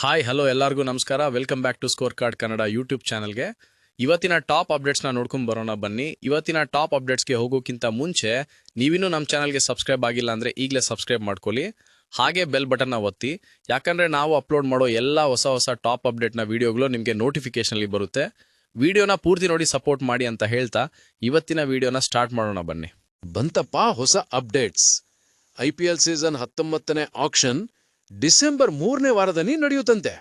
Hi hello ಎಲ್ಲರಿಗೂ ನಮಸ್ಕಾರ. Welcome back to score card Kannada YouTube ಚಾನಲ್ಗೆ. ಇವತ್ತಿನ ಟಾಪ್ ಅಪ್ಡೇಟ್ಸ್ನ ನೋಡ್ಕೊಂಡು ಬರೋಣ ಬನ್ನಿ. ಇವತ್ತಿನ ಟಾಪ್ ಅಪ್ಡೇಟ್ಸ್ಗೆ ಹೋಗೋಕ್ಕಿಂತ ಮುಂಚೆ ನೀವಿನ್ನೂ ನಮ್ಮ ಚಾನಲ್ಗೆ ಸಬ್ಸ್ಕ್ರೈಬ್ ಆಗಿಲ್ಲ ಅಂದರೆ ಈಗಲೇ ಸಬ್ಸ್ಕ್ರೈಬ್ ಮಾಡ್ಕೊಳ್ಳಿ. ಹಾಗೆ ಬೆಲ್ ಬಟನ್ನ ಒತ್ತಿ, ಯಾಕಂದರೆ ನಾವು ಅಪ್ಲೋಡ್ ಮಾಡೋ ಎಲ್ಲ ಹೊಸ ಟಾಪ್ ಅಪ್ಡೇಟ್ನ ವೀಡಿಯೋಗಳು ನಿಮಗೆ ನೋಟಿಫಿಕೇಷನಲ್ಲಿ ಬರುತ್ತೆ. ವಿಡಿಯೋನ ಪೂರ್ತಿ ನೋಡಿ ಸಪೋರ್ಟ್ ಮಾಡಿ ಅಂತ ಹೇಳ್ತಾ ಇವತ್ತಿನ ವಿಡಿಯೋನ ಸ್ಟಾರ್ಟ್ ಮಾಡೋಣ ಬನ್ನಿ. ಬಂತಪ್ಪ ಹೊಸ ಅಪ್ಡೇಟ್ಸ್. IPL ಸೀಸನ್ 19ನೇ ಆಕ್ಷನ್ ಡಿಸೆಂಬರ್ 3ನೇ ವಾರದಲ್ಲಿ ನಡೆಯುತ್ತಂತೆ.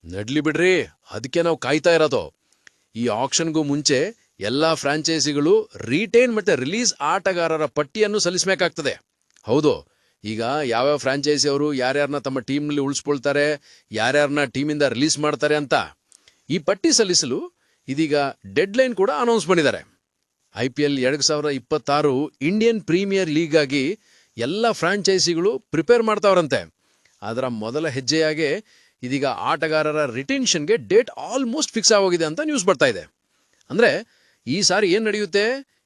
ನಡ್ಲಿ ಬಿಡ್ರಿ, ಅದಕ್ಕೆ ನಾವು ಕಾಯ್ತಾ ಇರೋದು. ಈ ಆಕ್ಷನ್ಗೂ ಮುಂಚೆ ಎಲ್ಲಾ ಫ್ರಾಂಚೈಸಿಗಳು ರಿಟೈನ್ ಮತ್ತೆ ರಿಲೀಸ್ ಆಟಗಾರರ ಪಟ್ಟಿಯನ್ನು ಸಲ್ಲಿಸಬೇಕಾಗ್ತದೆ. ಹೌದು, ಈಗ ಯಾವ್ಯಾವ ಫ್ರಾಂಚೈಸಿ ಅವರು ಯಾರ್ಯಾರನ್ನ ತಮ್ಮ ಟೀಮ್ನಲ್ಲಿ ಉಳಿಸ್ಕೊಳ್ತಾರೆ, ಯಾರ್ಯಾರನ್ನ ಟೀಮಿಂದ ರಿಲೀಸ್ ಮಾಡ್ತಾರೆ ಅಂತ ಈ ಪಟ್ಟಿ ಸಲ್ಲಿಸಲು ಇದೀಗ ಡೆಡ್ಲೈನ್ ಕೂಡ ಅನೌನ್ಸ್ ಮಾಡಿದ್ದಾರೆ. IPL 2026 ಇಂಡಿಯನ್ ಪ್ರೀಮಿಯರ್ ಲೀಗ್ ಆಗಿ ಎಲ್ಲ ಫ್ರಾಂಚೈಸಿಗಳು ಪ್ರಿಪೇರ್ ಮಾಡ್ತಾವ್ರಂತೆ. ಅದರ ಮೊದಲ ಹೆಜ್ಜೆಯಾಗೆ ಇದೀಗ ಆಟಗಾರರ ರಿಟೆನ್ಷನ್ಗೆ ಡೇಟ್ ಆಲ್ಮೋಸ್ಟ್ ಫಿಕ್ಸ್ ಆಗೋಗಿದೆ ಅಂತ ನ್ಯೂಸ್ ಬರ್ತಾ ಇದೆ. ಅಂದರೆ ಈ ಸಾರಿ ಏನು ನಡೆಯುತ್ತೆ,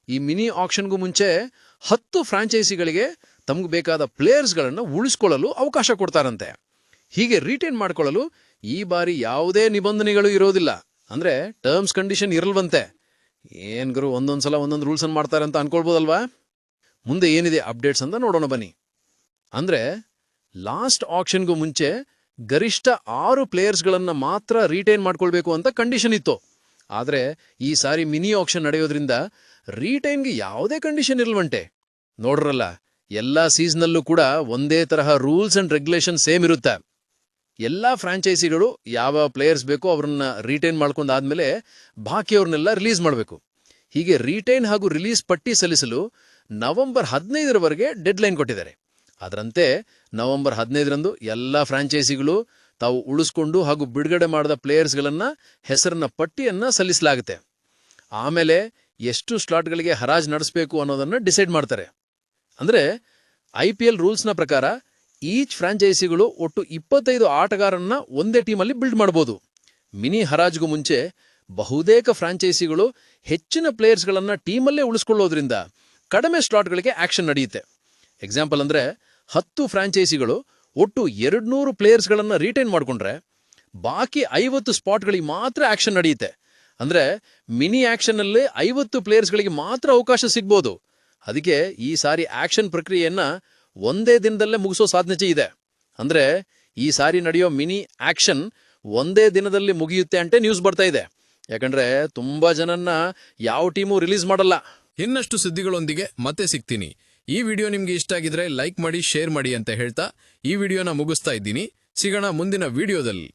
ಈ ಮಿನಿ ಆಕ್ಷನ್ಗೂ ಮುಂಚೆ 10 ಫ್ರಾಂಚೈಸಿಗಳಿಗೆ ತಮಗೆ ಬೇಕಾದ ಪ್ಲೇಯರ್ಸ್ಗಳನ್ನು ಉಳಿಸ್ಕೊಳ್ಳಲು ಅವಕಾಶ ಕೊಡ್ತಾರಂತೆ. ಹೀಗೆ ರಿಟೈನ್ ಮಾಡ್ಕೊಳ್ಳಲು ಈ ಬಾರಿ ಯಾವುದೇ ನಿಬಂಧನೆಗಳು ಇರೋದಿಲ್ಲ. ಅಂದರೆ ಟರ್ಮ್ಸ್ ಕಂಡೀಷನ್ ಇರಲ್ವಂತೆ. ಏನು ಗುರು, ಒಂದೊಂದು ಸಲ ಒಂದೊಂದು ರೂಲ್ಸನ್ನು ಮಾಡ್ತಾರೆ ಅಂತ ಅನ್ಕೊಳ್ಬೋದಲ್ವಾ. ಮುಂದೆ ಏನಿದೆ ಅಪ್ಡೇಟ್ಸ್ ಅಂತ ನೋಡೋಣ ಬನ್ನಿ. ಅಂದರೆ ಲಾಸ್ಟ್ ಆಕ್ಷನ್ಗೂ ಮುಂಚೆ ಗರಿಷ್ಠ 6 ಪ್ಲೇಯರ್ಸ್ಗಳನ್ನು ಮಾತ್ರ ರಿಟೈನ್ ಮಾಡ್ಕೊಳ್ಬೇಕು ಅಂತ ಕಂಡೀಷನ್ ಇತ್ತು. ಆದರೆ ಈ ಸಾರಿ ಮಿನಿ ಆಕ್ಷನ್ ನಡೆಯೋದ್ರಿಂದ ರಿಟೈನ್ಗೆ ಯಾವುದೇ ಕಂಡೀಷನ್ ಇರಲ್ವಂತೆ. ನೋಡ್ರಲ್ಲ, ಎಲ್ಲ ಸೀಸನಲ್ಲೂ ಕೂಡ ಒಂದೇ ತರಹ ರೂಲ್ಸ್ ಅಂಡ್ ರೆಗ್ಯುಲೇಷನ್ ಸೇಮ್ ಇರುತ್ತೆ. ಎಲ್ಲ ಫ್ರಾಂಚೈಸಿಗಳು ಯಾವ ಪ್ಲೇಯರ್ಸ್ ಬೇಕೋ ಅವ್ರನ್ನ ರಿಟೈನ್ ಮಾಡ್ಕೊಂಡಾದ್ಮೇಲೆ ಬಾಕಿಯವ್ರನ್ನೆಲ್ಲ ರಿಲೀಸ್ ಮಾಡಬೇಕು. ಹೀಗೆ ರಿಟೈನ್ ಹಾಗೂ ರಿಲೀಸ್ ಪಟ್ಟಿ ಸಲ್ಲಿಸಲು ನವೆಂಬರ್ 15ರವರೆಗೆ ಡೆಡ್ಲೈನ್ ಕೊಟ್ಟಿದ್ದಾರೆ. ಅದರಂತೆ ನವೆಂಬರ್ 15ರಂದು ಎಲ್ಲ ಫ್ರಾಂಚೈಸಿಗಳು ತಾವು ಉಳಿಸ್ಕೊಂಡು ಹಾಗೂ ಬಿಡುಗಡೆ ಮಾಡಿದ ಪ್ಲೇಯರ್ಸ್ಗಳನ್ನು ಹೆಸರನ್ನ ಪಟ್ಟಿಯನ್ನು ಸಲ್ಲಿಸಲಾಗುತ್ತೆ. ಆಮೇಲೆ ಎಷ್ಟು ಸ್ಲಾಟ್ಗಳಿಗೆ ಹರಾಜು ನಡೆಸಬೇಕು ಅನ್ನೋದನ್ನು ಡಿಸೈಡ್ ಮಾಡ್ತಾರೆ. ಅಂದರೆ IPL ರೂಲ್ಸ್ನ ಪ್ರಕಾರ ಈಚ್ ಫ್ರಾಂಚೈಸಿಗಳು ಒಟ್ಟು 25 ಆಟಗಾರನ್ನ ಒಂದೇ ಟೀಮಲ್ಲಿ ಬಿಲ್ಡ್ ಮಾಡ್ಬೋದು. ಮಿನಿ ಹರಾಜ್ಗೂ ಮುಂಚೆ ಬಹುತೇಕ ಫ್ರಾಂಚೈಸಿಗಳು ಹೆಚ್ಚಿನ ಪ್ಲೇಯರ್ಸ್ಗಳನ್ನು ಟೀಮಲ್ಲೇ ಉಳಿಸ್ಕೊಳ್ಳೋದ್ರಿಂದ ಕಡಿಮೆ ಸ್ಲಾಟ್ಗಳಿಗೆ ಆಕ್ಷನ್ ನಡೆಯುತ್ತೆ. ಎಕ್ಸಾಂಪಲ್ ಅಂದರೆ 10 ಫ್ರಾಂಚೈಸಿಗಳು ಒಟ್ಟು 200 ಪ್ಲೇಯರ್ಸ್ಗಳನ್ನು ರಿಟೈನ್ ಮಾಡಿಕೊಂಡ್ರೆ ಬಾಕಿ 50 ಸ್ಪಾಟ್ಗಳಿಗೆ ಮಾತ್ರ ಆಕ್ಷನ್ ನಡೆಯುತ್ತೆ. ಅಂದರೆ ಮಿನಿ ಆಕ್ಷನ್ನಲ್ಲಿ 50 ಪ್ಲೇಯರ್ಸ್ಗಳಿಗೆ ಮಾತ್ರ ಅವಕಾಶ ಸಿಗ್ಬೋದು. ಅದಕ್ಕೆ ಈ ಸಾರಿ ಆಕ್ಷನ್ ಪ್ರಕ್ರಿಯೆಯನ್ನು ಒಂದೇ ದಿನದಲ್ಲೇ ಮುಗಿಸೋ ಸಾಧ್ಯತೆ ಇದೆ. ಅಂದರೆ ಈ ಸಾರಿ ನಡೆಯೋ ಮಿನಿ ಆಕ್ಷನ್ ಒಂದೇ ದಿನದಲ್ಲಿ ಮುಗಿಯುತ್ತೆ ಅಂತ ನ್ಯೂಸ್ ಬರ್ತಾ ಇದೆ. ಯಾಕಂದ್ರೆ ತುಂಬಾ ಜನನ್ನ ಯಾವ ಟೀಮು ರಿಲೀಸ್ ಮಾಡಲ್ಲ. ಇನ್ನಷ್ಟು ಸುದ್ದಿಗಳೊಂದಿಗೆ ಮತ್ತೆ ಸಿಗ್ತೀನಿ. ಈ ವಿಡಿಯೋ ನಿಮ್ಗೆ ಇಷ್ಟ ಆಗಿದ್ರೆ ಲೈಕ್ ಮಾಡಿ, ಶೇರ್ ಮಾಡಿ ಅಂತ ಹೇಳ್ತಾ ಈ ವಿಡಿಯೋನ ಮುಗಿಸ್ತಾ ಇದ್ದೀನಿ. ಸಿಗೋಣ ಮುಂದಿನ ವಿಡಿಯೋದಲ್ಲಿ.